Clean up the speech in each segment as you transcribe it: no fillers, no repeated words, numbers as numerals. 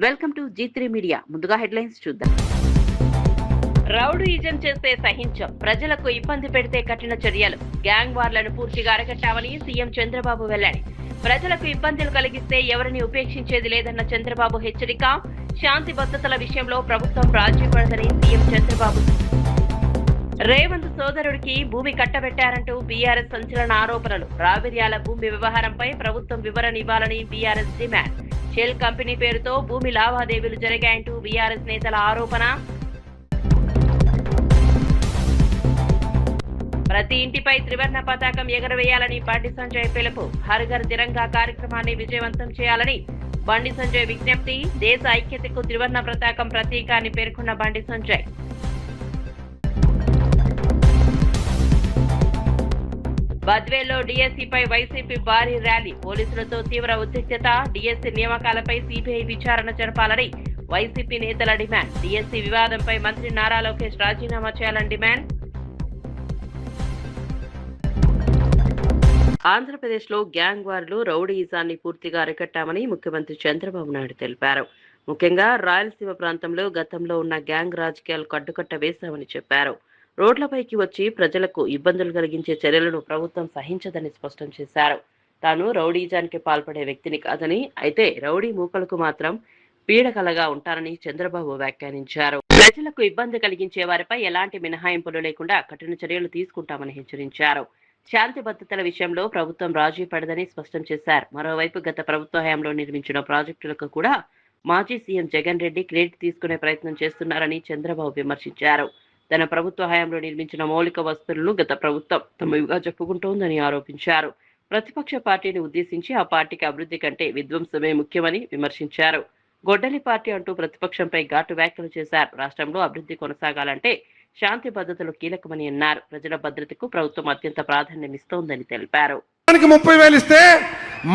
Welcome to G3 media. ముందుగా headlines చూద్దాం. Rowdyism చేస్తే సహించం, ప్రజలకు ఇబ్బంది పెడితే కఠిన చర్యలు. గ్యాంగ్ వార్లను పూర్తిగా అరికట్టామని సీఎం చంద్రబాబు వెల్లడి. ప్రజలకు ఇబ్బందులు కలిగిస్తే ఎవరిని ఉపేక్షించేది లేదన్న చంద్రబాబు హెచ్చరిక. శాంతి భద్రతల విషయంలో ప్రభుత్వం రాజీ పడదని సీఎం చంద్రబాబు. రేవంత్ సోదరుడికి భూమి కట్టబెట్టారంటూ బీఆర్ఎస్ సంచలన ఆరోపణలు. రావిర్యాల భూమి వ్యవహారంపై ప్రభుత్వం వివరణ ఇవ్వాలని బీఆర్ఎస్ డిమాండ్. షెల్ కంపెనీ పేరుతో భూమి లావాదేవీలు జరిగాయంటూ బీఆర్ఎస్ నేతల ఆరోపణ. ప్రతి ఇంటిపై త్రివర్ణ పతాకం ఎగరవేయాలని బండి సంజయ్ పిలుపు. హర్ ఘర్ తిరంగా కార్యక్రమాన్ని విజయవంతం చేయాలని బండి సంజయ్ విజ్ఞప్తి. దేశ ఐక్యతకు త్రివర్ణ పతాకం ప్రతీక అని పేర్కొన్న బండి సంజయ్. బద్వేల్లో డీఎస్సీపై వైసీపీ భారీ ర్యాలీ. పోలీసులతో తీవ్ర ఉద్రిక్తత. డీఎస్సీ నియామకాలపై సీబీఐ విచారణ జరపాలని వైసీపీ నేతల డిమాండ్. డీఎస్సీ వివాదంపై మంత్రి నారా లోకేష్ రాజీనామా చేయాలని డిమాండ్. ఆంధ్రప్రదేశ్లో గ్యాంగ్ వార్లు, రౌడీయిజాన్ని పూర్తిగా అరికట్టామని ముఖ్యమంత్రి చంద్రబాబు నాయుడు తెలిపారు. ముఖ్యంగా రాయలసీమ ప్రాంతంలో గతంలో ఉన్న గ్యాంగ్ రాజకీయాలకు అడ్డుకట్ట వేశామని చెప్పారు. రోడ్లపైకి వచ్చి ప్రజలకు ఇబ్బందులు కలిగించే చర్యలను ప్రభుత్వం సహించదని స్పష్టం చేశారు. తాను రౌడీజానికి పాల్పడే వ్యక్తిని కాదని, అయితే రౌడీ మూకలకు మాత్రం పీడకలగా ఉంటారని చంద్రబాబు వ్యాఖ్యానించారు. ప్రజలకు ఇబ్బంది కలిగించే వారిపై ఎలాంటి మినహాయింపులు లేకుండా కఠిన చర్యలు తీసుకుంటామని హెచ్చరించారు. శాంతి భద్రతల విషయంలో ప్రభుత్వం రాజీ పడదని స్పష్టం చేశారు. మరోవైపు గత ప్రభుత్వ హయాంలో నిర్మించిన ప్రాజెక్టులకు కూడా మాజీ సీఎం జగన్ రెడ్డి క్రెడిట్ తీసుకునే ప్రయత్నం చేస్తున్నారని చంద్రబాబు విమర్శించారు. తన ప్రభుత్వ హయాంలో నిర్మించిన మౌలిక వస్తువులను గత ప్రభుత్వం తమవిగా చెప్పుకుంటోందని ఆరోపించారు. ప్రతిపక్ష పార్టీని ఉద్దేశించి ఆ పార్టీకి అభివృద్ధి కంటే విధ్వంసమే ముఖ్యమని విమర్శించారు. గొడ్డలి పార్టీ అంటూ ప్రతిపక్షంపై ఘాటు వ్యాఖ్యలు చేశారు. రాష్ట్రంలో అభివృద్ధి కొనసాగాలంటే శాంతి భద్రతలు కీలకమని అన్నారు. ప్రజల భద్రతకు ప్రభుత్వం అత్యంత ప్రాధాన్యమిస్తోందని తెలిపారు. 30,000 ఇస్తే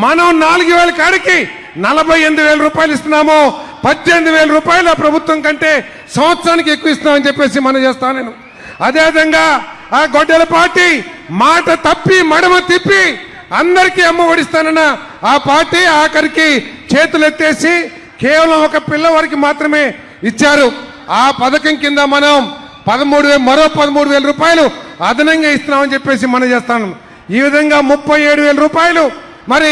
మనం 4,000 కాడికి 48,000 రూపాయలు ఇస్తున్నాము. 18,000 రూపాయలు ప్రభుత్వం కంటే సంవత్సరానికి ఎక్కువ ఇస్తున్నామని చెప్పేసి మనం చేస్తాను నేను. అదేవిధంగా ఆ గొడ్డల పార్టీ మాట తప్పి మడమ తిప్పి అందరికీ అమ్మ ఒడిస్తానన్న ఆ పార్టీ ఆఖరికి చేతులు ఎత్తేసి కేవలం ఒక పిల్లవాడికి మాత్రమే ఇచ్చారు. ఆ పథకం కింద మనం మరో 13,000 రూపాయలు అదనంగా ఇస్తున్నామని చెప్పేసి మనం చేస్తాను. ఈ విధంగా 37,000 రూపాయలు మరి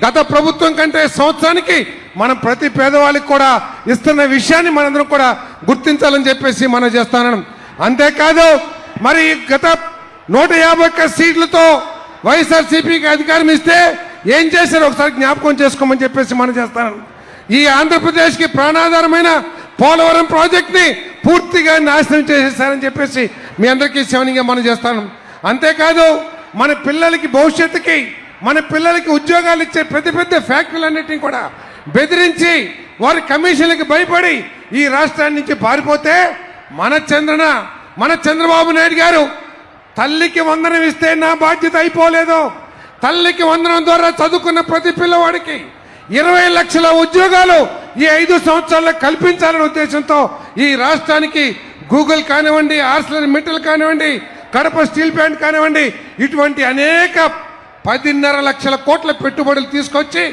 గత ప్రభుత్వం కంటే సంవత్సరానికి మనం ప్రతి పేదవాళ్ళకి కూడా ఇస్తున్న విషయాన్ని మనందరం కూడా గుర్తించాలని చెప్పేసి మనం చేస్తాను. అంతేకాదు మరి గత 151 సీట్లతో వైఎస్ఆర్సీపీకి అధికారం ఇస్తే ఏం చేశారో ఒకసారి జ్ఞాపకం చేసుకోమని చెప్పేసి మనం చేస్తాను. ఈ ఆంధ్రప్రదేశ్కి ప్రాణాధారమైన పోలవరం ప్రాజెక్ట్ని పూర్తిగా నాశనం చేసేసారని చెప్పేసి మీ అందరికీ శవనంగా మనం చేస్తాను. అంతేకాదు మన పిల్లలకి భవిష్యత్తుకి మన పిల్లలకి ఉద్యోగాలు ఇచ్చే పెద్ద ఫ్యాక్టరీలన్నింటినీ కూడా బెదిరించి వారి కమిషన్లకి భయపడి ఈ రాష్ట్రాన్ని నుంచి పారిపోతే మన చంద్రబాబు నాయుడు గారు తల్లికి వందనం ఇస్తే నా బాధ్యత అయిపోలేదు. తల్లికి వందనం ద్వారా చదువుకున్న ప్రతి పిల్లవాడికి 20 లక్షల ఉద్యోగాలు ఈ 5 సంవత్సరాల్లో కల్పించాలనే ఉద్దేశంతో ఈ రాష్ట్రానికి గూగుల్ కానివ్వండి, ఆర్సిలర్ మిట్టల్ కానివ్వండి, కడప స్టీల్ ప్లాంట్ కానివ్వండి, ఇటువంటి అనేక 10.5 లక్షల కోట్ల పెట్టుబడులు తీసుకొచ్చి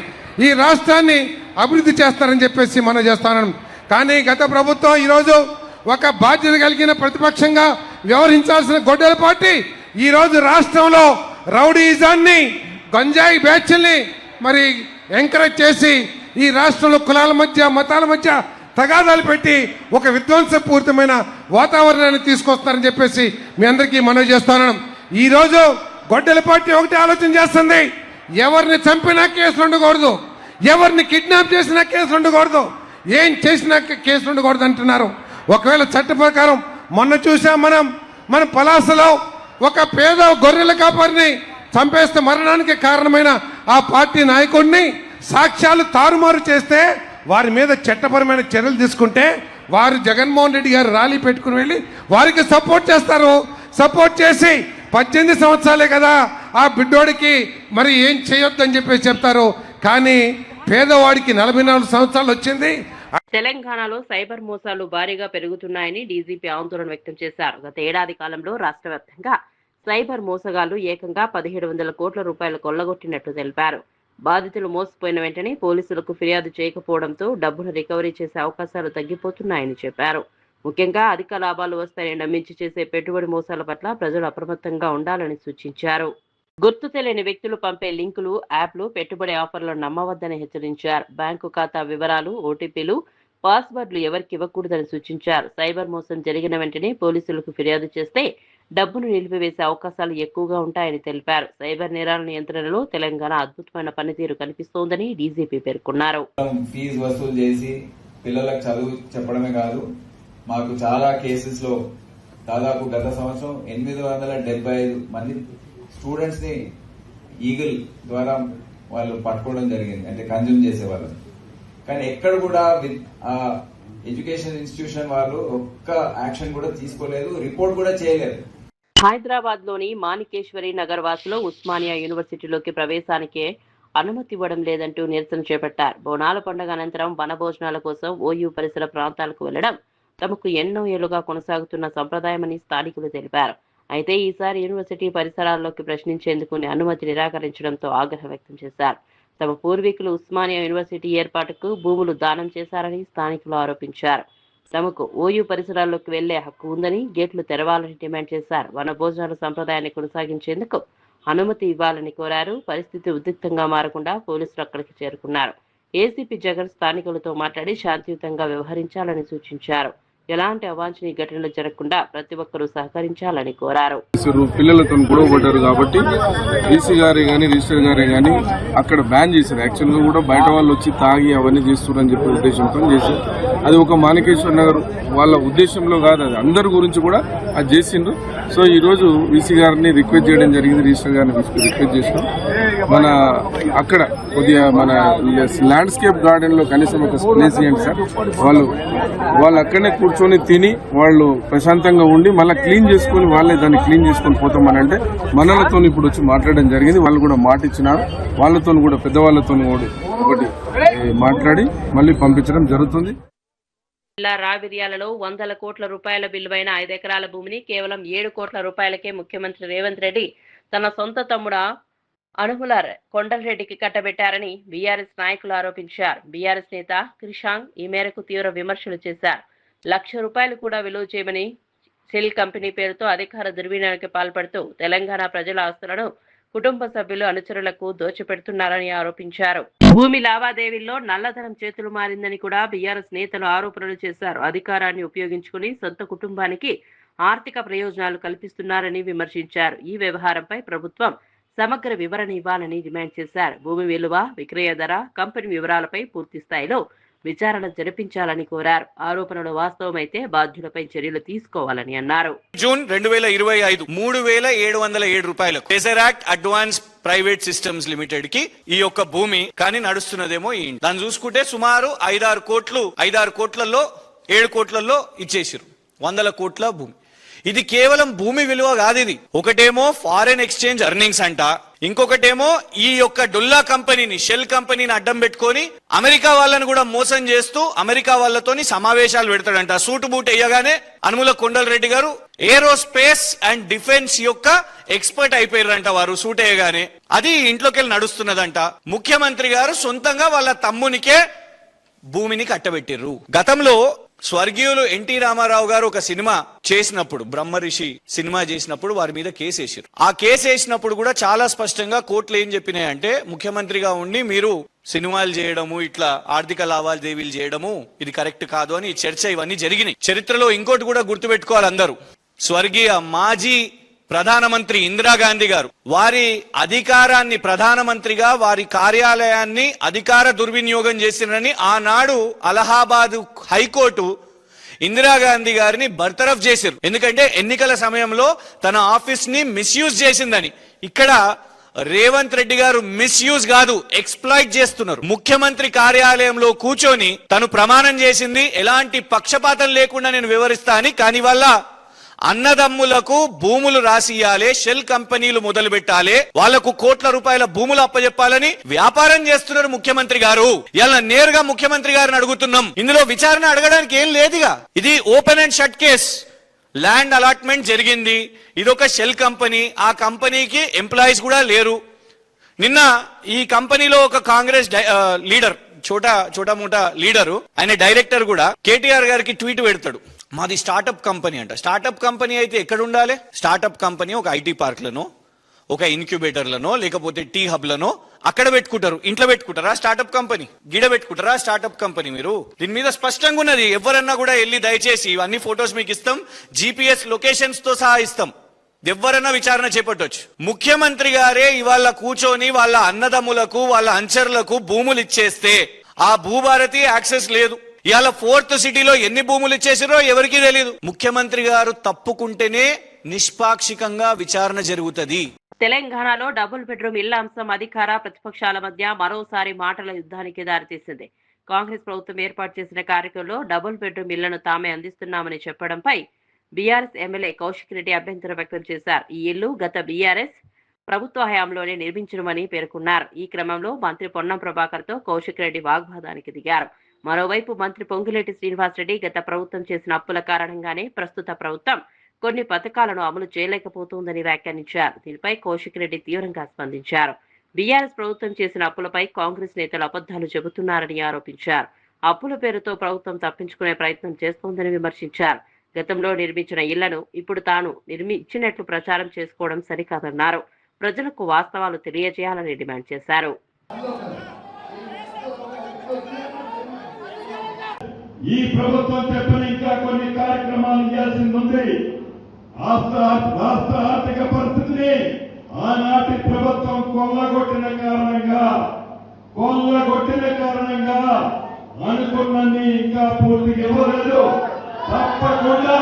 ఈ రాష్ట్రాన్ని అభివృద్ధి చేస్తారని చెప్పేసి మనం చేస్తాను. కానీ గత ప్రభుత్వం ఈరోజు ఒక బాధ్యత కలిగిన ప్రతిపక్షంగా వ్యవహరించాల్సిన గొడ్డల పార్టీ ఈరోజు రాష్ట్రంలో రౌడీయిజాన్ని, గంజాయి బ్యాచ్ల్ని మరి ఎంకరేజ్ చేసి ఈ రాష్ట్రంలో కులాల మధ్య మతాల మధ్య తగాదాలు పెట్టి ఒక విధ్వంసపూరితమైన వాతావరణాన్ని తీసుకొస్తారని చెప్పేసి మీ అందరికీ మనవి చేస్తాను. ఈరోజు గొడ్డల పార్టీ ఒకటి ఆలోచన చేస్తుంది. ఎవరిని చంపినా కేసులు ఉండకూడదు, ఎవరిని కిడ్నాప్ చేసినా కేసులు ఉండకూడదు, ఏం చేసినా కేసులు ఉండకూడదు అంటున్నారు. ఒకవేళ చట్ట ప్రకారం మొన్న చూసాం మన పలాసలో ఒక పేద గొర్రెల కాపరిని చంపేస్తే మరణానికి కారణమైన ఆ పార్టీ నాయకుడిని సాక్ష్యాలు తారుమారు చేస్తే వారి మీద చట్టపరమైన చర్యలు తీసుకుంటే వారు జగన్మోహన్ రెడ్డి గారు ర్యాలీ పెట్టుకుని వెళ్ళి వారికి సపోర్ట్ చేస్తారు. సపోర్ట్ చేసి 18 సంవత్సరాలే కదా ఆ బిడ్డోడికి మరి ఏం చేయొద్దని చెప్పేసి చెప్తారు. కానీ పేదవాడికి 44 సంవత్సరాలు వచ్చింది. తెలంగాణలో సైబర్ మోసాలు భారీగా పెరుగుతున్నాయని డీజీపీ ఆందోళన వ్యక్తం చేశారు. గత ఏడాది కాలంలో రాష్ట్ర వ్యాప్తంగా సైబర్ మోసగాళ్లు ఏకంగా 1,700 కోట్ల రూపాయలు కొల్లగొట్టినట్టు తెలిపారు. బాధితులు మోసపోయిన వెంటనే పోలీసులకు ఫిర్యాదు చేయకపోవడంతో డబ్బును రికవరీ చేసే అవకాశాలు తగ్గిపోతున్నాయని చెప్పారు. ముఖ్యంగా అధిక లాభాలు వస్తాయని నమ్మించి చేసే పెట్టుబడి మోసాల పట్ల ప్రజలు అప్రమత్తంగా ఉండాలని సూచించారు. గుర్తు తెలియని వ్యక్తులు పంపే లింకులు, యాప్లు, పెట్టుబడి ఆఫర్లను నమ్మవద్దని హెచ్చరించారు. బ్యాంకు ఖాతా వివరాలు, ఓటీపీలు, పాస్వర్డ్లు ఎవరికి ఇవ్వకూడదని సూచించారు. సైబర్ మోసం జరిగిన వెంటనే పోలీసులకు ఫిర్యాదు చేస్తే డబ్బును నిలిపివేసే అవకాశాలు ఎక్కువగా ఉంటాయని తెలిపారు. సైబర్ నేరాల నియంత్రణలో తెలంగాణ అద్భుతమైన పనితీరు కనిపిస్తోందని డీజీపీ పేర్కొన్నారు. ఫీజు వసూలు చేసి పిల్లలకు చదువు చెప్పడమే కాదు, మాకు చాలా కేసెస్ లో దాదాపు గత సంవత్సరం 875 మంది స్టూడెంట్స్ ని ఈగిల్ ద్వారా వాళ్ళు పట్టుకోవడం జరిగింది, అంటే కన్జ్యూమ్ చేసే వాళ్ళు. కానీ ఎక్కడ కూడా ఎడ్యుకేషన్ ఇన్స్టిట్యూషన్ వాళ్ళు ఒక్క యాక్షన్ కూడా తీసుకోలేదు, రిపోర్ట్ కూడా చేయలేదు. హైదరాబాద్ లోని మాణికేశ్వరి నగర్ వాసులు ఉస్మానియా యూనివర్సిటీలోకి ప్రవేశానికి అనుమతి ఇవ్వడం లేదంటూ నిరసన చేపట్టారు. బోనాల పండుగ అనంతరం వనభోజనాల కోసం ఓయూ పరిసర ప్రాంతాలకు వెళ్లడం తమకు ఎన్నో ఏళ్లుగా కొనసాగుతున్న సంప్రదాయమని స్థానికులు తెలిపారు. అయితే ఈసారి యూనివర్సిటీ పరిసరాల్లోకి ప్రశ్నించేందుకు అనుమతి నిరాకరించడంతో ఆగ్రహం వ్యక్తం చేశారు. తమ పూర్వీకులు ఉస్మానియా యూనివర్సిటీ ఏర్పాటుకు భూములు దానం చేశారని స్థానికులు ఆరోపించారు. తమకు ఓయూ పరిసరాల్లోకి వెళ్లే హక్కు ఉందని, గేట్లు తెరవాలని డిమాండ్ చేశారు. వనభోజనాల సంప్రదాయాన్ని కొనసాగించేందుకు అనుమతి ఇవ్వాలని కోరారు. పరిస్థితి ఉద్రిక్తంగా మారకుండా పోలీసులు అక్కడికి చేరుకున్నారు. ఏసీపీ జగన్ స్థానికులతో మాట్లాడి శాంతియుతంగా వ్యవహరించాలని సూచించారు. ఎలాంటి అవాంఛనీయ ఘటనలు జరగకుండా ప్రతి ఒక్కరూ సహకరించాలని కోరారు. పిల్లలతో గొడవ పడ్డారు కాబట్టి డీసీ గారే గానీ రిజిస్టర్ గారే గానీ అక్కడ బ్యాన్ చేశారు. యాక్చువల్ గా కూడా బయట వాళ్ళు వచ్చి తాగి అవన్నీ చేస్తున్నారని చెప్పే ఉద్దేశంతో చేశారు. అది ఒక మాణికేశ్వర నగర్ వాళ్ళ ఉద్దేశంలో కాదు, అది అందరి గురించి కూడా అది చేసిండ్రు. సో ఈ రోజు వీసీ గారిని రిక్వెస్ట్ చేయడం జరిగింది, రిజిస్టర్ గారిని రిక్వెస్ట్ చేసినాం. మన అక్కడ కొద్దిగా మన ల్యాండ్స్కేప్ గార్డెన్ లో కనీసం ఒక ప్లేస్ ఇవ్వండి సార్. వాళ్ళు అక్కడనే కూర్చొని తిని వాళ్ళు ప్రశాంతంగా ఉండి మళ్ళీ క్లీన్ చేసుకుని వాళ్ళే దాన్ని క్లీన్ చేసుకుని పోతామని అంటే మనలతో ఇప్పుడు వచ్చి మాట్లాడడం జరిగింది. వాళ్ళు కూడా మాట ఇచ్చినారు. వాళ్ళతో కూడా పెద్దవాళ్లతో కూడా ఒకటి మాట్లాడి మళ్ళీ పంపించడం జరుగుతుంది. జిల్లా రావిర్యాలలో 100 కోట్ల రూపాయల విలువైన 5 ఎకరాల భూమిని కేవలం 7 కోట్ల రూపాయలకే ముఖ్యమంత్రి రేవంత్ రెడ్డి తన సొంత తమ్ముడు అనుముల కొండలరెడ్డికి కట్టబెట్టారని బీఆర్ఎస్ నాయకులు ఆరోపించారు. బీఆర్ఎస్ నేత క్రిషాంగ్ ఈ మేరకు తీవ్ర విమర్శలు చేశారు. ₹1,00,000 కూడా విలువ చేయమని సెల్ కంపెనీ పేరుతో అధికార దుర్వినియోగానికి పాల్పడుతూ తెలంగాణ ప్రజల ఆస్తులను కుటుంబ సభ్యులు అనుచరులకు దోచిపెడుతున్నారని ఆరోపించారు. భూమి లావాదేవీల్లో నల్లధనం చేతులు మారిందని కూడా బీఆర్ఎస్ నేతలు ఆరోపణలు చేశారు. అధికారాన్ని ఉపయోగించుకుని సొంత కుటుంబానికి ఆర్థిక ప్రయోజనాలు కల్పిస్తున్నారని విమర్శించారు. ఈ వ్యవహారంపై ప్రభుత్వం సమగ్ర వివరణ ఇవ్వాలని డిమాండ్ చేశారు. భూమి విలువ, విక్రయ ధర, కంపెనీ వివరాలపై పూర్తి స్థాయిలో విచారణ జరిపించాలని కోరారు. ఆరోపణలు వాస్తవమైతే బాధ్యులపై చర్యలు తీసుకోవాలని అన్నారు. June 2025 ₹3,707 Tesseract advance private systems limited కి ఈ యొక్క భూమి కానీ నడుస్తున్నదేమో దాన్ని చూసుకుంటే సుమారు 5-6 కోట్లలో 7 కోట్లలో ఇచ్చేసారు. 100 కోట్ల భూమి. ఇది కేవలం భూమి విలువ కాదు. ఇది ఒకటేమో ఫారెన్ ఎక్స్చేంజ్ ఎర్నింగ్స్ అంట, ఇంకొకటేమో ఈ యొక్క డొల్లా కంపెనీని, షెల్ కంపెనీని అడ్డం పెట్టుకొని అమెరికా వాళ్ళని కూడా మోసం చేస్తూ అమెరికా వాళ్ళతోని సమావేశాలు పెడతాడంట. సూటు బూట్ వేయగానే అనుముల కొండలరెడ్డి గారు ఏరోస్పేస్ అండ్ డిఫెన్స్ యొక్క ఎక్స్పర్ట్ అయిపోయారంట. వారు సూట్ వేయగానే అది ఇంట్లోకి వెళ్ళి నడుస్తున్నదంట. ముఖ్యమంత్రి గారు సొంతంగా వాళ్ళ తమ్మునికే భూమిని కట్టబెట్టిర్రు. గతంలో స్వర్గీయులు ఎన్టీ రామారావు గారు ఒక సినిమా చేసినప్పుడు, బ్రహ్మరిషి సినిమా చేసినప్పుడు వారి మీద కేసు వేసారు. ఆ కేసు వేసినప్పుడు కూడా చాలా స్పష్టంగా కోర్టులు ఏం చెప్పినాయంటే, ముఖ్యమంత్రిగా ఉండి మీరు సినిమాలు చేయడము, ఇట్లా ఆర్థిక లావాదేవీలు చేయడము ఇది కరెక్ట్ కాదు అని చర్చ ఇవన్నీ జరిగినాయి. చరిత్రలో ఇంకోటి కూడా గుర్తుపెట్టుకోవాలి అందరూ. స్వర్గీయ మాజీ ప్రధానమంత్రి ఇందిరాగాంధీ గారు వారి అధికారాన్ని, ప్రధానమంత్రిగా వారి కార్యాలయాన్ని అధికార దుర్వినియోగం చేసినని ఆనాడు అలహాబాద్ హైకోర్టు ఇందిరాగాంధీ గారిని బర్తరఫ్ చేశారు. ఎందుకంటే ఎన్నికల సమయంలో తన ఆఫీస్ ని మిస్యూజ్ చేసిందని. ఇక్కడ రేవంత్ రెడ్డి గారు మిస్యూజ్ కాదు, ఎక్స్ప్లాయిట్ చేస్తున్నారు. ముఖ్యమంత్రి కార్యాలయంలో కూర్చొని తను ప్రమాణం చేసింది ఎలాంటి పక్షపాతం లేకుండా నేను వివరిస్తా అని. కానీ వల్ల అన్నదమ్ములకు భూములు రాసియాలే, షెల్ కంపెనీలు మొదలు పెట్టాలి, వాళ్లకు కోట్ల రూపాయల భూములు అప్పచెప్పాలని వ్యాపారం చేస్తున్నారు ముఖ్యమంత్రి గారు. ఇలా నేరుగా ముఖ్యమంత్రి గారిని అడుగుతున్నాం. ఇందులో విచారణ అడగడానికి ఏం లేదుగా. ఇది open and shut case. Land allotment జరిగింది, ఇదొక షెల్ కంపెనీ, ఆ కంపెనీకి ఎంప్లాయీస్ కూడా లేరు. నిన్న ఈ కంపెనీలో ఒక కాంగ్రెస్ లీడర్ చోటా మోటా లీడరు, ఆయన డైరెక్టర్ కూడా కేటీఆర్ గారికి ట్వీట్ పెడతాడు, మాది స్టార్టప్ కంపెనీ అంట. స్టార్టప్ కంపెనీ అయితే ఎక్కడ ఉండాలి? స్టార్టప్ కంపెనీ ఒక ఐటీ పార్క్లను, ఒక ఇన్క్యుబేటర్లను, లేకపోతే టీ హబ్లను అక్కడ పెట్టుకుంటారు. ఇంట్లో పెట్టుకుంటారా స్టార్టప్ కంపెనీ? గిడ పెట్టుకుంటారా స్టార్టప్ కంపెనీ? మీరు దీని మీద స్పష్టంగా ఉన్నది. ఎవరన్నా కూడా వెళ్ళి దయచేసి ఇవన్నీ ఫొటోస్ మీకు ఇస్తాం, జీపీఎస్ లొకేషన్స్ తో సహా ఇస్తాం, ఎవరన్నా విచారణ చేపట్టవచ్చు. ముఖ్యమంత్రి గారే ఇవాళ కూర్చొని వాళ్ళ అన్నదమ్ములకు వాళ్ళ అంచర్లకు భూములు ఇచ్చేస్తే ఆ భూభారతి యాక్సెస్ లేదు. ఇవాళ 4th సిటీలో ఎన్ని భూములు ఇచ్చేసారో ఎవరికీ తెలియదు. ముఖ్యమంత్రి గారు తప్పుకుంటేనే నిష్పాక్షికంగా విచారణ జరుగుతుంది. తెలంగాణలో డబుల్ బెడ్రూమ్ ఇళ్ల అంశం అధికార ప్రతిపక్షాల మధ్య మరోసారి మాటల యుద్ధానికి దారితీసింది. కాంగ్రెస్ ప్రభుత్వం ఏర్పాటు చేసిన కార్యక్రమంలో డబుల్ బెడ్రూమ్ ఇళ్లను తామే అందిస్తున్నామని చెప్పడంపై బీఆర్ఎస్ ఎమ్మెల్యే కౌశిక్ రెడ్డి అభ్యంతరం వ్యక్తం చేశారు. ఈ ఇల్లు గత బీఆర్ఎస్ ప్రభుత్వ హయాంలోనే నిర్మించడమని పేర్కొన్నారు. ఈ క్రమంలో మంత్రి పొన్నం ప్రభాకర్ తో కౌశిక్ రెడ్డి వాగ్వాదానికి దిగారు. మరోవైపు మంత్రి పొంగులేటి శ్రీనివాసరెడ్డి గత ప్రభుత్వం చేసిన అప్పుల కారణంగానే ప్రస్తుత ప్రభుత్వం కొన్ని పథకాలను అమలు చేయలేకపోతుందని వ్యాఖ్యానించారు. దీనిపై కౌశిక్ రెడ్డి తీవ్రంగా స్పందించారు. బీఆర్ఎస్ ప్రభుత్వం చేసిన అప్పులపై కాంగ్రెస్ నేతలు అబద్ధాలు చెబుతున్నారని ఆరోపించారు. అప్పుల పేరుతో ప్రభుత్వం తప్పించుకునే ప్రయత్నం చేస్తోందని విమర్శించారు. గతంలో నిర్మించిన ఇళ్లను ఇప్పుడు తాను నిర్మించినట్లు ప్రచారం చేసుకోవడం సరికాదన్నారు. ప్రజలకు వాస్తవాలు తెలియజేయాలని డిమాండ్ చేశారు. ఈ ప్రభుత్వం చెప్పిన ఇంకా కొన్ని కార్యక్రమాలు చేయాల్సింది ఉంది. రాష్ట్ర ఆర్థిక పరిస్థితిని ఆనాటి ప్రభుత్వం కొల్లగొట్టిన కారణంగా అనుకున్నది ఇంకా పూర్తిగా ఇవ్వలేదు. తప్పకుండా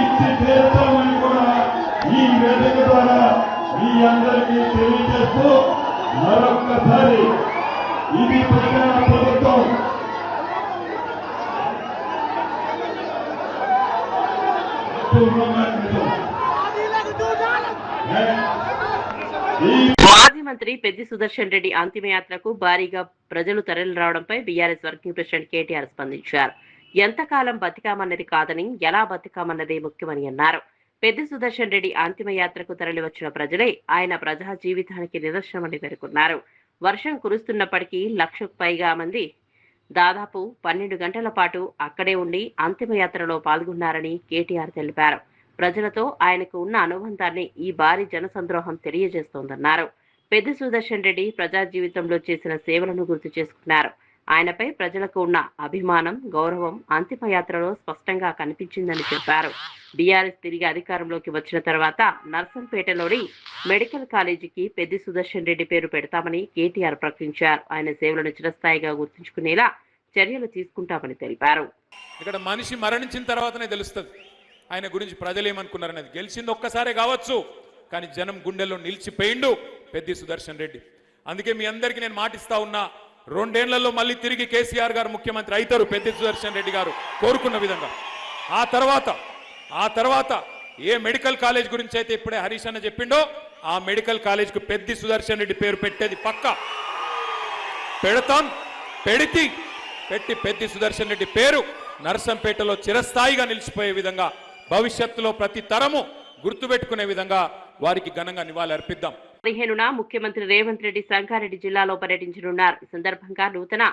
ఇచ్చి తీర్చామని కూడా ఈ వేదిక ద్వారా మీ అందరికీ తెలియజేస్తూ మరొక్కసారి ఇది తెలంగాణ ప్రభుత్వం మాజీ మంత్రి పెద్ది సుదర్శన్ రెడ్డి అంతిమయాత్రకు భారీగా ప్రజలు తరలి రావడంపై బీఆర్ఎస్ వర్కింగ్ ప్రెసిడెంట్ కేటీఆర్ స్పందించారు. ఎంతకాలం బతికామన్నది కాదని ఎలా బతికామన్నదే ముఖ్యమని అన్నారు. పెద్ది సుదర్శన్ రెడ్డి అంతిమయాత్రకు తరలి వచ్చిన ప్రజలే ఆయన ప్రజా జీవితానికి నిదర్శనమని పేర్కొన్నారు. వర్షం కురుస్తున్నప్పటికీ 1,00,000కు పైగా మంది దాదాపు 12 గంటల పాటు అక్కడే ఉండి అంతిమయాత్రలో పాల్గొన్నారని కేటీఆర్ తెలిపారు. ప్రజలతో ఆయనకు ఉన్న అనుబంధాన్ని ఈ భారీ జనసంద్రోహం తెలియజేస్తోందన్నారు. పెద్ది సుదర్శన్ రెడ్డి ప్రజా జీవితంలో చేసిన సేవలను గుర్తు చేసుకున్నారు. ఆయనపై ప్రజలకు ఉన్న అభిమానం, గౌరవం అంతిమయాత్రలో స్పష్టంగా కనిపించిందని చెప్పారు. బీఆర్ఎస్ తిరిగి అధికారంలోకి వచ్చిన తర్వాత నర్సంపేటలోని మెడికల్ కాలేజీకి పెద్ది సుదర్శన్ రెడ్డి పేరు పెడతామని కేటీఆర్ ప్రకటించారు. ఆయన సేవలను చిరస్థాయిగా గుర్తుంచుకునేలా చర్యలు తీసుకుంటామని తెలిపారు. ఇక్కడ మనిషి మరణించిన తర్వాతనే తెలుస్తుంది ఆయన గురించి ప్రజలు ఏమనుకున్నారనేది. గెలిచింది ఒక్కసారే కావచ్చు, కానీ జనం గుండెల్లో నిలిచిపోయిండు పెద్ది సుదర్శన్ రెడ్డి. అందుకే మీ అందరికీ నేను మాటిస్తా ఉన్నా, 2 ఏళ్లలో మళ్ళీ తిరిగి కేసీఆర్ గారు ముఖ్యమంత్రి అవుతారు పెద్ది సుదర్శన్ రెడ్డి గారు కోరుకున్న విధంగా. ఆ తర్వాత ఏ మెడికల్ కాలేజ్ గురించి అయితే ఇప్పుడే హరీష్ అన్న చెప్పిండో ఆ మెడికల్ కాలేజ్ కు పెద్ది సుదర్శన్ రెడ్డి పేరు పెట్టేది పక్కా పెడతాం. పెట్టి పెద్ది సుదర్శన్ రెడ్డి పేరు నర్సంపేటలో చిరస్థాయిగా నిలిచిపోయే విధంగా, భవిష్యత్తులో ప్రతి తరము గుర్తుపెట్టుకునే విధంగా వారికి ఘనంగా నివాళి అర్పిద్దాం. 15న ముఖ్యమంత్రి రేవంత్ రెడ్డి సంగారెడ్డి జిల్లాలో పర్యటించనున్నారు. ఈ సందర్భంగా నూతన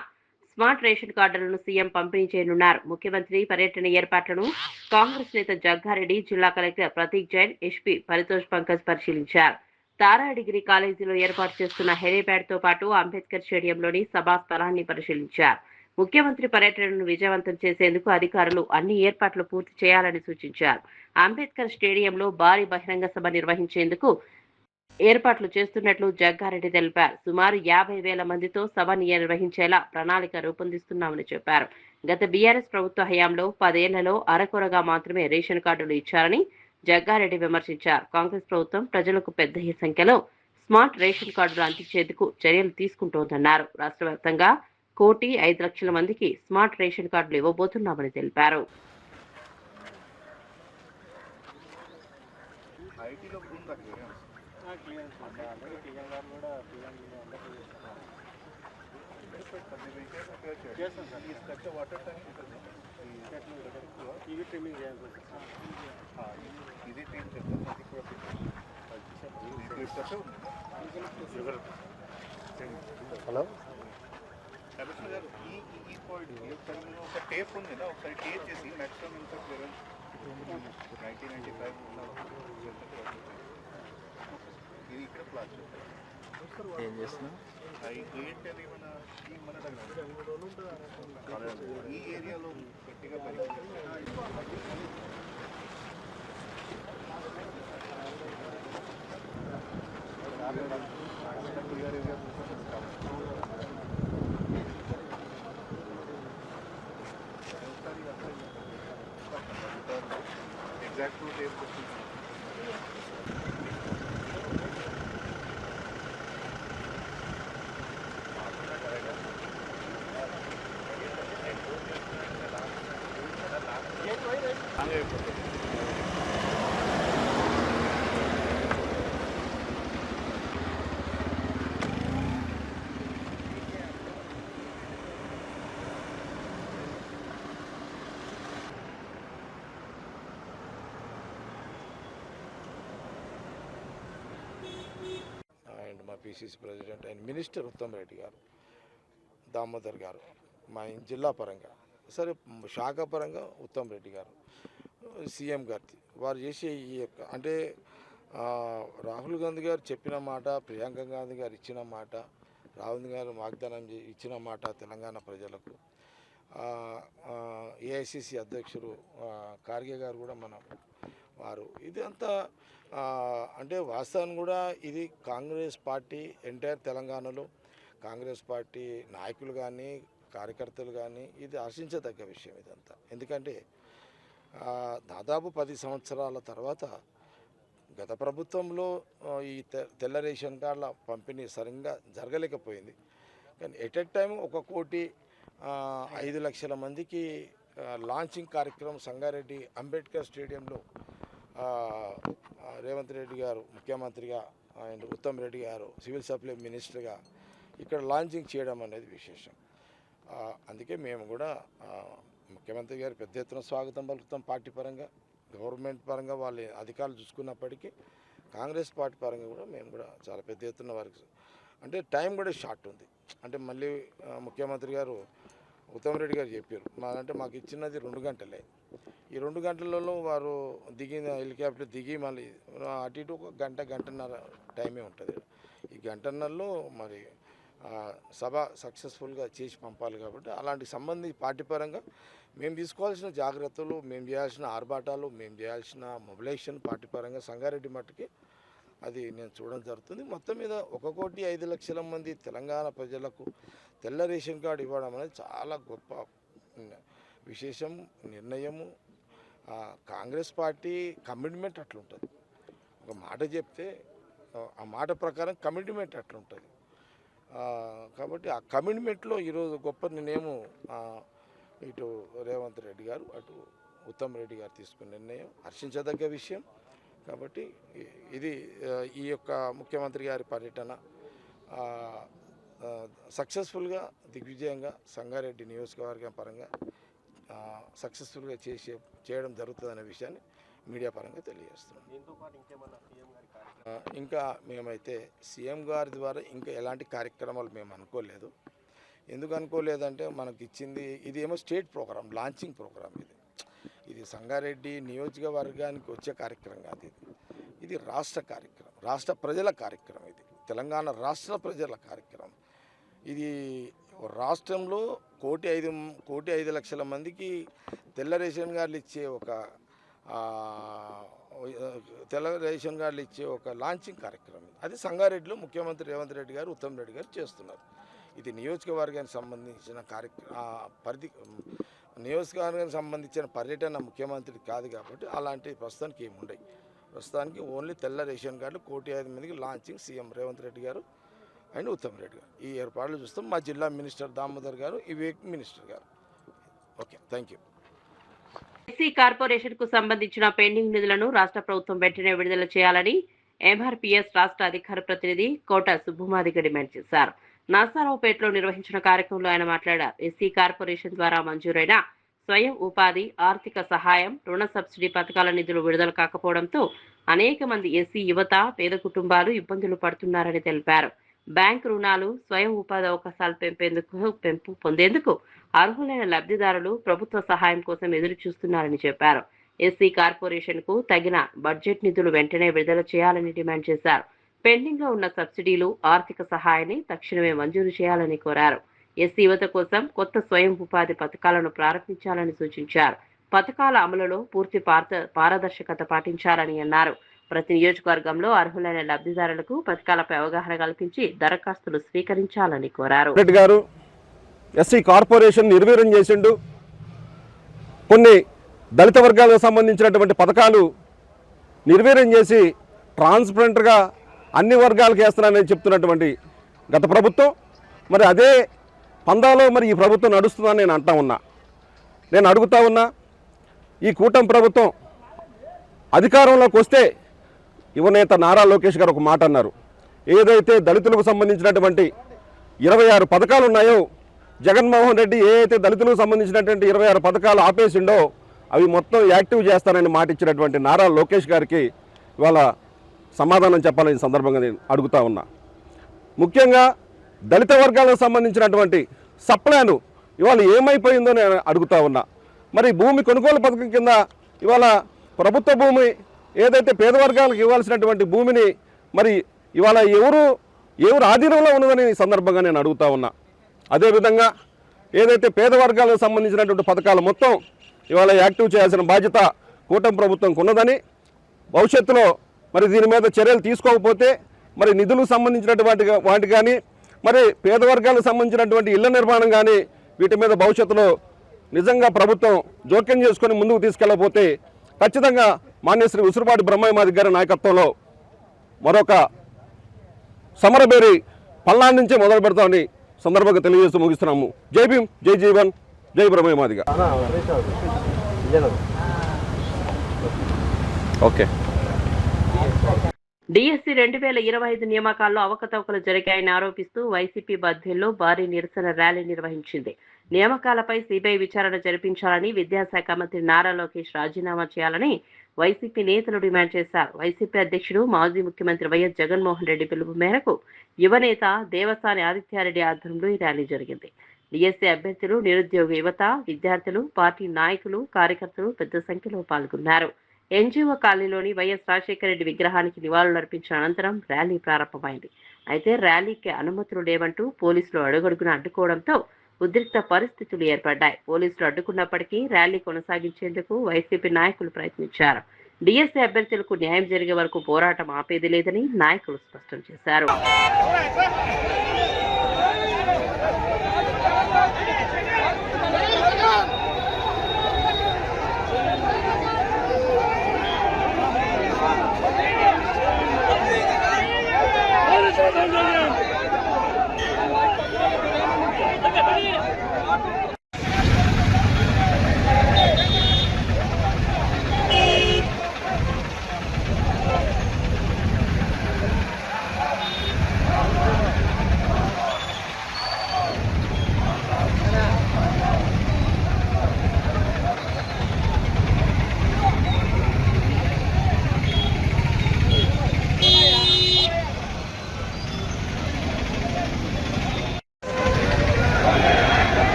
స్మార్ట్ రేషన్ కార్డులను సీఎం పంపిణీ చేయనున్నారు. ముఖ్యమంత్రి పర్యటన ఏర్పాట్లను కాంగ్రెస్ నేత జగ్గారెడ్డి, జిల్లా కలెక్టర్ ప్రతీక్ జైన్, ఎస్పీ పరితోష్ పంకజ్ పరిశీలించారు. తారా డిగ్రీ కాలేజీలో ఏర్పాటు చేస్తున్న హెలీప్యాడ్ తో పాటు అంబేద్కర్ స్టేడియంలోని సభా స్థలాన్ని పరిశీలించారు. ముఖ్యమంత్రి పర్యటనను విజయవంతం చేసేందుకు అధికారులు అన్ని ఏర్పాట్లు పూర్తి చేయాలని సూచించారు. అంబేద్కర్ స్టేడియంలో భారీ బహిరంగ సభ నిర్వహించేందుకు ఏర్పాట్లు చేస్తున్నట్లు జగ్గారెడ్డి తెలిపారు. సుమారు 50,000 మందితో సభ నిర్వహించేలా ప్రణాళిక రూపొందిస్తున్నామని చెప్పారు. గత బీఆర్ఎస్ ప్రభుత్వ హయాంలో 10 ఏళ్లలో అరకొరగా మాత్రమే రేషన్ కార్డులు ఇచ్చారని జగ్గారెడ్డి విమర్శించారు. కాంగ్రెస్ ప్రభుత్వం ప్రజలకు పెద్ద సంఖ్యలో స్మార్ట్ రేషన్ కార్డులు అందించేందుకు చర్యలు తీసుకుంటోందన్నారు. రాష్ట్ర వ్యాప్తంగా 1,05,00,000 మందికి స్మార్ట్ రేషన్ కార్డులు ఇవ్వబోతున్నామని తెలిపారు. ఇది హలో కమిషనర్ గారు ఈ పాయింట్ ఒక టేప్ ఉంది కదా, ఒకసారి టేప్ చేసి మ్యాక్సిమం ఇన్కమ్ లెవెల్ 1995 ఇది ఇక్కడ ప్లాట్ ఏం చేస్తున్నాం? ఈ గేట్ అని మన ఈ ఏరియాలో గట్టిగా పెరిగింది. ఎగ్జాక్ట్ టేప్ అండ్ మా PCC president and minister Uttam Reddy గారు, దామోదర్ గారు, మా జిల్లా పరంగా సరే శాఖ పరంగా ఉత్తమ్ రెడ్డి గారు, సీఎం గారి వారు చేసే ఈ యొక్క అంటే రాహుల్ గాంధీ గారు చెప్పిన మాట, ప్రియాంక గాంధీ గారు ఇచ్చిన మాట, రాహుల్ గారు వాగ్దానం ఇచ్చిన మాట తెలంగాణ ప్రజలకు, ఏఐసిసి అధ్యక్షుడు ఖార్గే గారు కూడా వారు ఇది అంతా అంటే వాస్తవాన్ని కూడా ఇది కాంగ్రెస్ పార్టీ ఎంటైర్ తెలంగాణలో కాంగ్రెస్ పార్టీ నాయకులు కానీ కార్యకర్తలు కానీ ఇది ఆశించదగ్గ విషయం ఇదంతా. ఎందుకంటే దాదాపు 10 సంవత్సరాల తర్వాత గత ప్రభుత్వంలో ఈ తెల్ల రేషన్ కార్డుల పంపిణీ సరిగ్గా జరగలేకపోయింది. కానీ ఎట్ ఎ టైం 1,05,00,000 మందికి లాంచింగ్ కార్యక్రమం సంగారెడ్డి అంబేద్కర్ స్టేడియంలో రేవంత్ రెడ్డి గారు ముఖ్యమంత్రిగా అండ్ ఉత్తమ్ రెడ్డి గారు సివిల్ సప్లై మినిస్టర్గా ఇక్కడ లాంచింగ్ చేయడం అనేది విశేషం. అందుకే మేము కూడా ముఖ్యమంత్రి గారు పెద్ద ఎత్తున స్వాగతం పలుకుతాం. పార్టీ పరంగా గవర్నమెంట్ పరంగా వాళ్ళ అధికారులు చూసుకున్నప్పటికీ కాంగ్రెస్ పార్టీ పరంగా కూడా మేము కూడా చాలా పెద్ద ఎత్తున వారికి అంటే టైం కూడా షార్ట్ ఉంది. అంటే మళ్ళీ ముఖ్యమంత్రి గారు ఉత్తమ్ రెడ్డి గారు చెప్పారు అంటే మాకు ఇచ్చినది 2 గంటలే. ఈ 2 గంటలలో వారు దిగిన హెలికాప్టర్ దిగి మళ్ళీ అటు ఇటు ఒక గంటన్నర టైమే ఉంటుంది. ఈ గంటన్నరలో మరి సభ సక్సెస్ఫుల్గా చేసి పంపాలి. కాబట్టి అలాంటి సంబంధించి పార్టీ పరంగా మేము తీసుకోవాల్సిన జాగ్రత్తలు, మేము చేయాల్సిన ఆర్భాటాలు, మేము చేయాల్సిన మొబిలైజేషన్ పార్టీ పరంగా సంగారెడ్డి మట్టుకి అది నేను చూడడం జరుగుతుంది. మొత్తం మీద 1,05,00,000 మంది తెలంగాణ ప్రజలకు తెల్ల రేషన్ కార్డు ఇవ్వడం అనేది చాలా గొప్ప విశేషం, నిర్ణయము. కాంగ్రెస్ పార్టీ కమిట్మెంట్ అట్లుంటుంది. ఒక మాట చెప్తే ఆ మాట ప్రకారం కమిట్మెంట్ అట్లుంటుంది. కాబట్టి ఆ కమిట్మెంట్లో ఈరోజు గొప్ప నిర్ణయము ఇటు రేవంత్ రెడ్డి గారు అటు ఉత్తమ్ రెడ్డి గారు తీసుకున్న నిర్ణయం హర్షించదగ్గ విషయం. కాబట్టి ఇది ఈ యొక్క ముఖ్యమంత్రి గారి పర్యటన సక్సెస్ఫుల్గా దిగ్విజయంగా సంగారెడ్డి నియోజకవర్గం పరంగా సక్సెస్ఫుల్గా చేయడం జరుగుతుందనే విషయాన్ని మీడియా పరంగా తెలియజేస్తున్నాం. ఇంకా మేమైతే సీఎం గారి ద్వారా ఇంకా ఎలాంటి కార్యక్రమాలు మేము అనుకోలేదు. ఎందుకు అనుకోలేదంటే మనకి ఇచ్చింది ఇదేమో స్టేట్ ప్రోగ్రాం, లాంచింగ్ ప్రోగ్రాం. ఇది సంగారెడ్డి నియోజకవర్గానికి వచ్చే కార్యక్రమం కాదు. ఇది రాష్ట్ర కార్యక్రమం, రాష్ట్ర ప్రజల కార్యక్రమం. ఇది తెలంగాణ రాష్ట్ర ప్రజల కార్యక్రమం. ఇది రాష్ట్రంలో 1,05,00,000 మందికి తెల్ల రేషన్ కార్డులు ఇచ్చే ఒక లాంచింగ్ కార్యక్రమం. అది సంగారెడ్డిలో ముఖ్యమంత్రి రేవంత్ రెడ్డి గారు ఉత్తమ్ రెడ్డి గారు చేస్తున్నారు. ఇది నియోజకవర్గానికి సంబంధించిన నియోజకవర్గానికి సంబంధించిన పర్యటన ముఖ్యమంత్రి కాదు. కాబట్టి అలాంటి ప్రస్తుతానికి ఏముండయి. ప్రస్తుతానికి ఓన్లీ తెల్ల రేషన్ కార్డులు 1,05,000 మందికి లాంచింగ్ సీఎం రేవంత్ రెడ్డి గారు అండ్ ఉత్తమ్ రెడ్డి గారు ఈ ఏర్పాట్లు చూస్తాం. మా జిల్లా మినిస్టర్ దామోదర్ గారు, ఈ వీక్ మినిస్టర్ గారు. Okay, thank you. SC corporation కు సంబంధించిన పెండింగ్ నిధులను రాష్ట్ర ప్రభుత్వం వెంటనే విడుదల చేయాలని ఎంఆర్పీఎస్ రాష్ట్ర అధికార ప్రతినిధి కోట సుబ్బుమాదిగ డిమాండ్ చేశారు. నర్సారావుపేటలో నిర్వహించిన కార్యక్రమంలో ఆయన మాట్లాడారు. ఎస్సీ కార్పొరేషన్ ద్వారా మంజూరైన స్వయం ఉపాధి, ఆర్థిక సహాయం, రుణ సబ్సిడీ పథకాల నిధులు విడుదల కాకపోవడంతో అనేక మంది ఎస్సీ యువత, పేద కుటుంబాలు ఇబ్బందులు పడుతున్నారని తెలిపారు. బ్యాంకు రుణాలు, స్వయం ఉపాధి అవకాశాలు పెంపు పొందేందుకు అర్హులైన లబ్ధిదారులు ప్రభుత్వ సహాయం కోసం ఎదురు చూస్తున్నారని చెప్పారు. ఎస్సీ కార్పొరేషన్ కు తగిన బడ్జెట్ నిధులు వెంటనే విడుదల చేయాలని డిమాండ్ చేశారు. పెండింగ్ లో ఉన్న సబ్సిడీలు, ఆర్థిక సహాయాన్ని తక్షణమే మంజూరు చేయాలని కోరారు. ఎస్సీ యువత కోసం కొత్త స్వయం ఉపాధి పథకాలను ప్రారంభించాలని సూచించారు. పథకాల అమలులో పూర్తి పారదర్శకత పాటించాలని అన్నారు. ప్రతి నియోజకవర్గంలో అర్హులైన లబ్ధిదారులకు పథకాలపై అవగాహన కల్పించి దరఖాస్తులు స్వీకరించాలని కోరారు. రెడ్డి గారు ఎస్సీ కార్పొరేషన్ నిర్వీర్యం చేసిండు. కొన్ని దళిత వర్గాలకు సంబంధించినటువంటి పథకాలు నిర్వీర్యం చేసి ట్రాన్స్పరెంట్గా అన్ని వర్గాలకు వేస్తున్నానని చెప్తున్నటువంటి గత ప్రభుత్వం, మరి అదే పందాలో మరి ఈ ప్రభుత్వం నడుస్తుందని నేను అడుగుతా ఉన్నా. ఈ కూటమి ప్రభుత్వం అధికారంలోకి వస్తే యువనేత నారా లోకేష్ గారు ఒక మాట అన్నారు. ఏదైతే దళితులకు సంబంధించినటువంటి 26 పథకాలు ఉన్నాయో, జగన్మోహన్ రెడ్డి ఏదైతే దళితులకు సంబంధించినటువంటి 26 పథకాలు ఆపేసిండో అవి మొత్తం యాక్టివ్ చేస్తానని మాట ఇచ్చినటువంటి నారా లోకేష్ గారికి ఇవాళ సమాధానం చెప్పాలని సందర్భంగా నేను అడుగుతా ఉన్నా. ముఖ్యంగా దళిత వర్గాలకు సంబంధించినటువంటి సప్లాను ఇవాళ ఏమైపోయిందో నేను అడుగుతా ఉన్నా. మరి భూమి కొనుగోలు పథకం కింద ఇవాళ ప్రభుత్వ భూమి ఏదైతే పేద వర్గాలకు ఇవ్వాల్సినటువంటి భూమిని మరి ఇవాళ ఎవరు ఆధీనంలో ఉన్నదని సందర్భంగా నేను అడుగుతా ఉన్నా. అదేవిధంగా ఏదైతే పేద వర్గాలకు సంబంధించినటువంటి పథకాలు మొత్తం ఇవాళ యాక్టివ్ చేయాల్సిన బాధ్యత కూటమి ప్రభుత్వంకు ఉన్నదని, భవిష్యత్తులో మరి దీని మీద చర్యలు తీసుకోకపోతే మరి నిధులకు సంబంధించినటువంటి వాటి కానీ మరి పేద వర్గాలకు సంబంధించినటువంటి ఇళ్ల నిర్మాణం కానీ వీటి మీద భవిష్యత్తులో నిజంగా ప్రభుత్వం జోక్యం చేసుకొని ముందుకు తీసుకెళ్ళకపోతే ఖచ్చితంగా మాన్యశ్రీ ఉసురుపాటి బ్రహ్మయ్య గారి నాయకత్వంలో మరొక సమరబేరి పల్నాడు నుంచే మొదలు పెడతామని సందర్భంగా తెలియజేస్తూ ముగిస్తున్నాము. జై భీమ్, జై జీవన్, జై బ్రహ్మయ్య మాదిగ. ఓకే. డిఎస్సి 2025 నియామకాల్లో అవకతవకలు జరిగాయని ఆరోపిస్తూ వైసీపీ బద్వేల్లో భారీ నిరసన ర్యాలీ నిర్వహించింది. నియామకాలపై సిబిఐ విచారణ జరిపించాలని, విద్యాశాఖ మంత్రి నారా లోకేష్ రాజీనామా చేయాలని వైసీపీ నేతలు డిమాండ్ చేశారు. వైసీపీ అధ్యక్షుడు, మాజీ ముఖ్యమంత్రి వైఎస్ జగన్మోహన్ రెడ్డి పిలుపు మేరకు యువనేత దేవసాని ఆదిత్యారెడ్డి ఆధ్వర్యంలో ఈ ర్యాలీ జరిగింది. డిఎస్సి అభ్యర్థులు, నిరుద్యోగ యువత, విద్యార్థులు, పార్టీ నాయకులు, కార్యకర్తలు పెద్ద సంఖ్యలో పాల్గొన్నారు. ఎన్జీఓ కాలనీలోని వైఎస్ రాజశేఖర రెడ్డి విగ్రహానికి నివాళులర్పించిన అనంతరం ర్యాలీ ప్రారంభమైంది. అయితే ర్యాలీకి అనుమతులు లేవంటూ పోలీసులు అడుగడుగున అడ్డుకోవడంతో ఉద్రిక్త పరిస్థితులు ఏర్పడ్డాయి. పోలీసులు అడ్డుకున్నప్పటికీ ర్యాలీ కొనసాగించేందుకు వైసీపీ నాయకులు ప్రయత్నించారు. డిఎస్సీ అభ్యర్థులకు న్యాయం జరిగే వరకు పోరాటం ఆపేది లేదని నాయకులు స్పష్టం చేశారు.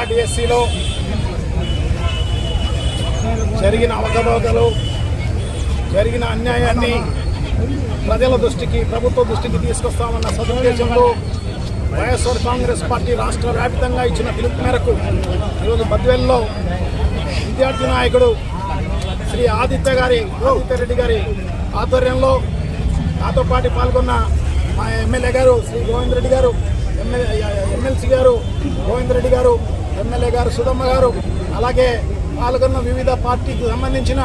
డిఎస్సిలో జరిగిన అవకతవకలు, జరిగిన అన్యాయాన్ని ప్రజల దృష్టికి, ప్రభుత్వ దృష్టికి తీసుకొస్తామన్న సదుద్దేశంతో వైఎస్ఆర్ కాంగ్రెస్ పార్టీ రాష్ట్ర వ్యాప్తంగా ఇచ్చిన పిలుపు మేరకు ఈరోజు బద్వేల్లో విద్యార్థి నాయకుడు శ్రీ ఆదిత్య రెడ్డి గారి ఆధ్వర్యంలో నాతో పాటు పాల్గొన్న మా ఎమ్మెల్యే గారు శ్రీ గోవింద్ రెడ్డి గారు, ఎమ్మెల్సీ గారు గోవింద్ రెడ్డి గారు, ఎమ్మెల్యే గారు సుధమ్మ గారు, అలాగే పాల్గొన్న వివిధ పార్టీకి సంబంధించిన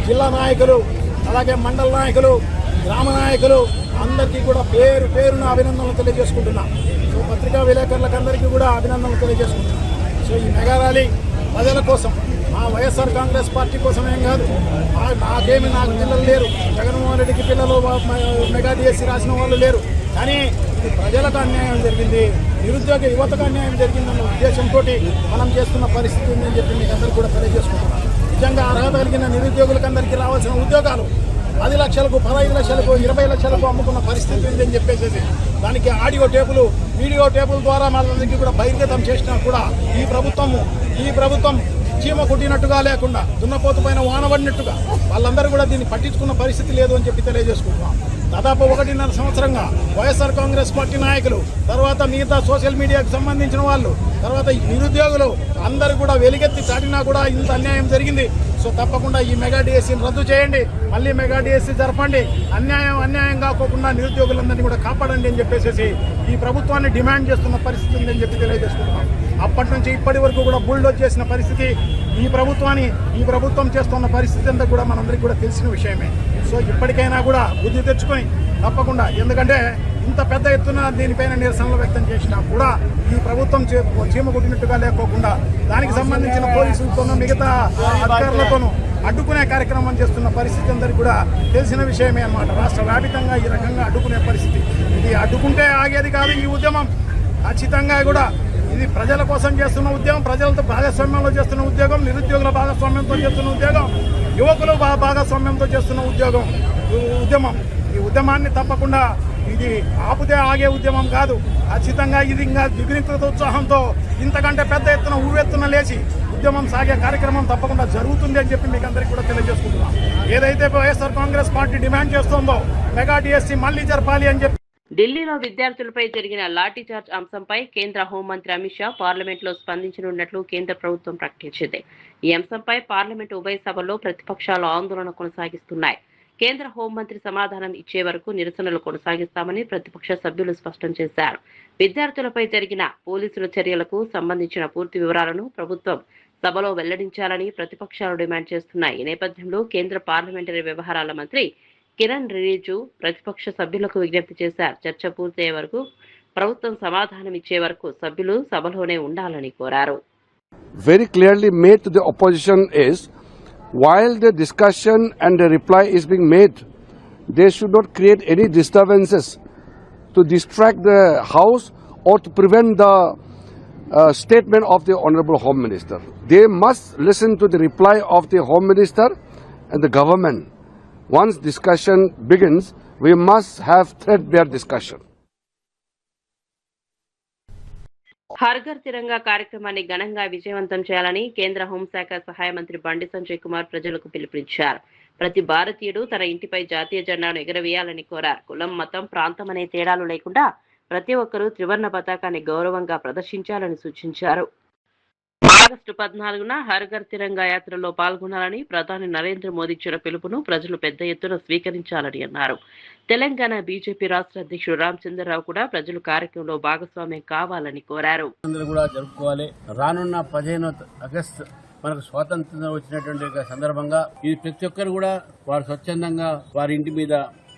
జిల్లా నాయకులు, అలాగే మండల నాయకులు, గ్రామ నాయకులు అందరికీ కూడా పేరు పేరున అభినందనలు తెలియజేసుకుంటున్నాం. సో పత్రికా విలేకరులకు అందరికీ కూడా అభినందనలు తెలియజేసుకుంటున్నాం. సో ఈ మెగా ర్యాలీ ప్రజల కోసం, మా వైఎస్ఆర్ కాంగ్రెస్ పార్టీ కోసమేం కాదు. నాకు పిల్లలు లేరు, జగన్మోహన్ రెడ్డికి పిల్లలు మెగా డిఎస్సి రాసిన వాళ్ళు లేరు. కానీ ఇది ప్రజలకు అన్యాయం జరిగింది, నిరుద్యోగ యువతకు అన్యాయం జరిగిందన్న ఉద్దేశంతో మనం చేస్తున్న పరిస్థితి ఉందని చెప్పి మీకు అందరికీ కూడా తెలియజేసుకుంటున్నాం. నిజంగా అర్హత కలిగిన నిరుద్యోగులకు అందరికీ రావాల్సిన ఉద్యోగాలు 10 లక్షలకు, 15 లక్షలకు, 20 లక్షలకు అమ్ముకున్న పరిస్థితి ఉందని చెప్పేసి దానికి ఆడియో టేపులు, వీడియో టేపుల ద్వారా మనందరికీ కూడా బహిర్గతం చేసినా కూడా ఈ ప్రభుత్వం చీమ కుట్టినట్టుగా లేకుండా, దున్నపోతు పైన వానబడినట్టుగా వాళ్ళందరూ కూడా దీన్ని పట్టించుకున్న పరిస్థితి లేదు అని చెప్పి తెలియజేసుకుంటున్నాం. దాదాపు 1.5 సంవత్సరంగా వైఎస్ఆర్ కాంగ్రెస్ పార్టీ నాయకులు, తర్వాత మిగతా సోషల్ మీడియాకు సంబంధించిన వాళ్ళు, తర్వాత నిరుద్యోగులు అందరూ కూడా వెలిగెత్తి చాటినా కూడా ఇంత అన్యాయం జరిగింది. సో తప్పకుండా ఈ మెగా డిఎస్సీని రద్దు చేయండి, మళ్ళీ మెగా డిఎస్సీ జరపండి, అన్యాయం కాకోకుండా నిరుద్యోగులందరినీ కూడా కాపాడండి అని చెప్పేసి ఈ ప్రభుత్వాన్ని డిమాండ్ చేస్తున్న పరిస్థితి ఉందని చెప్పి తెలియజేసుకుంటున్నాం. అప్పటి నుంచి ఇప్పటి వరకు కూడా బుల్డోజ్ చేసిన పరిస్థితి ఈ ప్రభుత్వం చేస్తున్న పరిస్థితి అంతా కూడా మనందరికీ కూడా తెలిసిన విషయమే. సో ఇప్పటికైనా కూడా బుద్ధి తెచ్చుకొని తప్పకుండా, ఎందుకంటే ఇంత పెద్ద ఎత్తున దీనిపైన నిరసనలు వ్యక్తం చేసినా కూడా ఈ ప్రభుత్వం చీమ కొట్టినట్టుగా లేకోకుండా దానికి సంబంధించిన పోలీసులతోనూ మిగతా అధికారులతోనూ అడ్డుకునే కార్యక్రమం చేస్తున్న పరిస్థితి అందరికీ కూడా తెలిసిన విషయమే అన్నమాట. రాష్ట్ర వ్యాప్తంగా ఈ రకంగా అడ్డుకునే పరిస్థితి, ఇది అడ్డుకుంటే ఆగేది కాదు. ఈ ఉద్యమం ఖచ్చితంగా కూడా ఇది ప్రజల కోసం చేస్తున్న ఉద్యమం, ప్రజలతో భాగస్వామ్యంలో చేస్తున్న ఉద్యోగం, నిరుద్యోగుల భాగస్వామ్యంతో చేస్తున్న ఉద్యోగం, యువకులు భాగస్వామ్యంతో చేస్తున్న ఉద్యమం. ఈ ఉద్యమాన్ని తప్పకుండా ఇది ఆపుతే ఆగే ఉద్యమం కాదు. ఖచ్చితంగా ఇది ఇంకా దిగునికృత ఉత్సాహంతో ఇంతకంటే పెద్ద ఎత్తున ఊవెత్తున లేచి ఉద్యమం సాగే కార్యక్రమం తప్పకుండా జరుగుతుంది అని చెప్పి మీకు అందరికీ కూడా తెలియజేసుకుంటున్నాం. ఏదైతే వైఎస్ఆర్ కాంగ్రెస్ పార్టీ డిమాండ్ చేస్తోందో మెగా డిఎస్సీ మళ్లీ జరపాలి అని చెప్పి. ఢిల్లీలో విద్యార్థులపై జరిగిన లాఠీచార్జ్ అంశంపై కేంద్ర హోంమంత్రి అమిత్ షా పార్లమెంట్లో స్పందించనున్నట్లు కేంద్ర ప్రభుత్వం ప్రకటించింది. ఈ అంశంపై పార్లమెంటు ఉభయ సభల్లో ప్రతిపక్షాలు ఆందోళన కొనసాగిస్తున్నాయి. కేంద్ర హోంమంత్రి సమాధానం ఇచ్చే వరకు నిరసనలు కొనసాగిస్తామని ప్రతిపక్ష సభ్యులు స్పష్టం చేశారు. విద్యార్థులపై జరిగిన పోలీసుల చర్యలకు సంబంధించిన పూర్తి వివరాలను ప్రభుత్వం సభలో వెల్లడించాలని ప్రతిపక్షాలు డిమాండ్ చేస్తున్నాయి. ఈ నేపథ్యంలో కేంద్ర పార్లమెంటరీ వ్యవహారాల మంత్రి కిరణ్ రిజిజు ప్రతిపక్ష సభ్యులకు విజ్ఞప్తి చేశారు. చర్చ పూర్తయ్యే వరకు, ప్రభుత్వం సమాధానం ఇచ్చే వరకు సభ్యులు సభలోనే ఉండాలని కోరారు. Very clearly made to the opposition is, while the discussion and the reply is being made, they should not create any disturbances to distract the House or to prevent the statement of the Honorable Home Minister. They must listen to the reply of the Home Minister and the government. Once discussion begins, we must have threadbare discussion. Har Ghar Tiranga కార్యక్రమాన్ని ఘనంగా విజయవంతం చేయాలని కేంద్ర హోంశాఖ సహాయ మంత్రి బండి సంజయ్ కుమార్ ప్రజలకు పిలుపునిచ్చారు. ప్రతి భారతీయుడు తన ఇంటిపై జాతీయ జెండాను ఎగరవేయాలని కోరారు. కులం, మతం, ప్రాంతం అనే తేడాలు లేకుండా ప్రతి ఒక్కరూ త్రివర్ణ పతాకాన్ని గౌరవంగా ప్రదర్శించాలని సూచించారు. ఆగస్టు 14న హర్ ఘర్ తిరంగా యాత్రలో పాల్గొనాలని ప్రధాని నరేంద్ర మోదీ ఇచ్చిన పిలుపును ప్రజలు పెద్ద ఎత్తున స్వీకరించాలని అన్నారు. తెలంగాణ బీజేపీ రాష్ట్ర అధ్యక్షుడు రామచంద్రరావు కూడా ప్రజలు కార్యక్రమంలో భాగస్వామ్యం కావాలని కోరారు. అందరూ కూడా జరుపుకోవాలి. రానున్న 15 ఆగస్టు మనకు స్వాతంత్రం వచ్చినటువంటి సందర్భంగా ఇది ప్రతి ఒక్కరు కూడా వారు స్వచ్ఛందంగా వారి ఇంటి మీద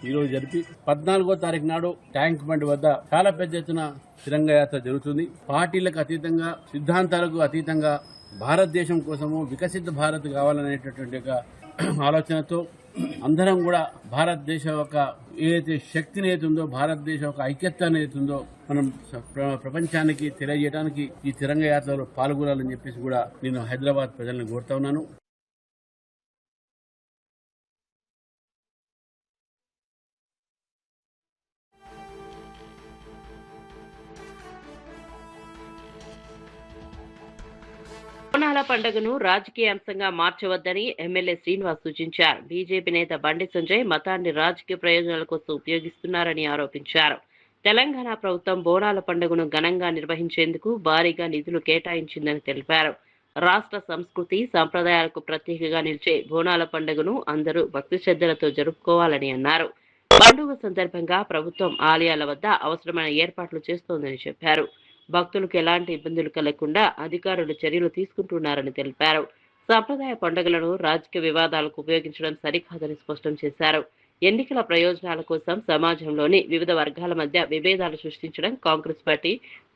ఈరోజు జరిపి 14వ తారీఖు నాడు ట్యాంక్ బండ్ వద్ద చాలా పెద్ద ఎత్తున తిరంగ యాత్ర జరుగుతుంది. పార్టీలకు అతీతంగా, సిద్ధాంతాలకు అతీతంగా భారతదేశం కోసము వికసిత భారత్ కావాలనేటటువంటి ఒక ఆలోచనతో అందరం కూడా భారతదేశ యొక్క ఏదైతే శక్తిని ఏతుందో, భారతదేశ యొక్క ఐక్యతను ఏతుందో మనం ప్రపంచానికి తెలియజేయడానికి ఈ తిరంగ యాత్రలో పాల్గొనాలని చెప్పేసి కూడా నేను హైదరాబాద్ ప్రజలను కోరుతా ఉన్నాను. బోనాల పండుగను రాజకీయ అంశంగా మార్చవద్దని ఎమ్మెల్యే శ్రీనివాస్ సూచించారు. బీజేపీ నేత బండి సంజయ్ మతాన్ని రాజకీయ ప్రయోజనాల కోసం ఉపయోగిస్తున్నారని ఆరోపించారు. తెలంగాణ ప్రభుత్వం బోనాల పండుగను ఘనంగా నిర్వహించేందుకు భారీగా నిధులు కేటాయించిందని తెలిపారు. రాష్ట్ర సంస్కృతి సంప్రదాయాలకు ప్రత్యేకగా నిలిచే బోనాల పండుగను అందరూ భక్తి శ్రద్ధలతో జరుపుకోవాలని అన్నారు. పండుగ సందర్భంగా ప్రభుత్వం ఆలయాల వద్ద అవసరమైన ఏర్పాట్లు చేస్తోందని చెప్పారు. భక్తులకు ఎలాంటి ఇబ్బందులు కలగకుండా అధికారులు చర్యలు తీసుకుంటున్నారని తెలిపారు. సంప్రదాయ పండుగలను రాజకీయ వివాదాలకు ఉపయోగించడం సరికాదని స్పష్టం చేశారు. ఎన్నికల ప్రయోజనాల కోసం సమాజంలోని వివిధ వర్గాల మధ్య విభేదాలు సృష్టించడం కాంగ్రెస్ పార్టీ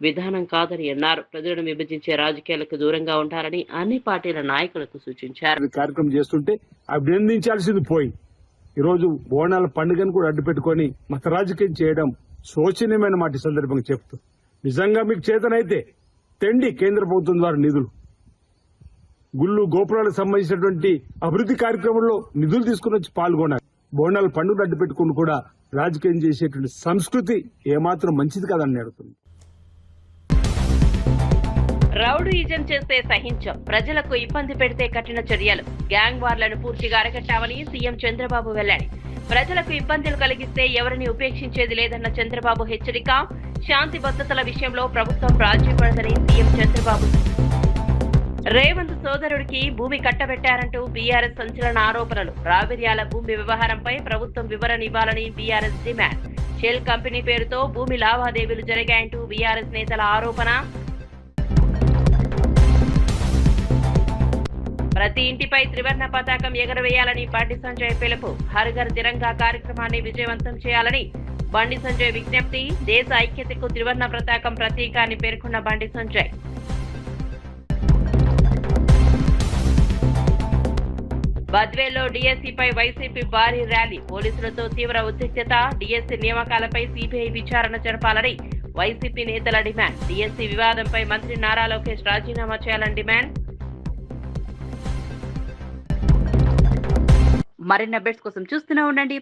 విధానం కాదని అన్నారు. ప్రజలను విభజించే రాజకీయాలకు దూరంగా ఉండాలని అన్ని పార్టీల నాయకులకు సూచించారు. కార్యక్రమం చేస్తుంటే అభినందించాల్సింది పోయి ఈరోజు బోనాల పండుగను కూడా అడ్డు పెట్టుకుని మత రాజకీయం చేయడం శోచనీయమైన మాట ఈ సందర్భంగా చెప్తూ, నిజంగా మీకు చేతనైతే తెండి కేంద్ర ప్రభుత్వం ద్వారా నిధులు, గుళ్ళు గోపురాలకు సంబంధించినటువంటి అభివృద్ధి కార్యక్రమంలో నిధులు తీసుకుని వచ్చి పాల్గొన్నారు. బోనాల పండుగ అడ్డు పెట్టుకుని కూడా రాజకీయం చేసేటువంటి సంస్కృతి ఏమాత్రం మంచిది కాదని అడుగుతుంది. రౌడీయిజం చేస్తే సహించం, ప్రజలకు ఇబ్బంది పెడితే కఠిన చర్యలు. గ్యాంగ్ వార్లను పూర్తిగా అరికట్టామని సీఎం చంద్రబాబు వెల్లడి. ప్రజలకు ఇబ్బందులు కలిగిస్తే ఎవరిని ఉపేక్షించేది లేదన్న చంద్రబాబు హెచ్చరిక. శాంతి భద్రతల విషయంలో ప్రభుత్వం రాజీ పడదని సీఎం చంద్రబాబు. రేవంత్ సోదరుడికి భూమి కట్టబెట్టారంటూ బీఆర్ఎస్ సంచలన ఆరోపణలు. రావిర్యాల భూమి వ్యవహారంపై ప్రభుత్వం వివరణ ఇవ్వాలని బీఆర్ఎస్ డిమాండ్. షెల్ కంపెనీ పేరుతో భూమి లావాదేవీలు జరిగాయంటూ బీఆర్ఎస్ నేతల ఆరోపణ. ప్రతి ఇంటిపై త్రివర్ణ పతాకం ఎగరవేయాలని బండి సంజయ్ పిలుపు. హర్ ఘర్ తిరంగా కార్యక్రమాన్ని విజయవంతం చేయాలని బండి సంజయ్ విజ్ఞప్తి. దేశ ఐక్యతకు త్రివర్ణ పతాకం ప్రతీక అని పేర్కొన్న బండి సంజయ్. బద్వేల్లో డీఎస్సీపై వైసీపీ భారీ ర్యాలీ. పోలీసులతో తీవ్ర ఉద్రిక్తత. డీఎస్సీ నియామకాలపై సీబీఐ విచారణ జరపాలని వైసీపీ నేతల డిమాండ్. డీఎస్సీ వివాదంపై మంత్రి నారా లోకేష్ రాజీనామా చేయాలని డిమాండ్. మరిన్ని అప్డేట్స్ కోసం చూస్తూనే ఉండండి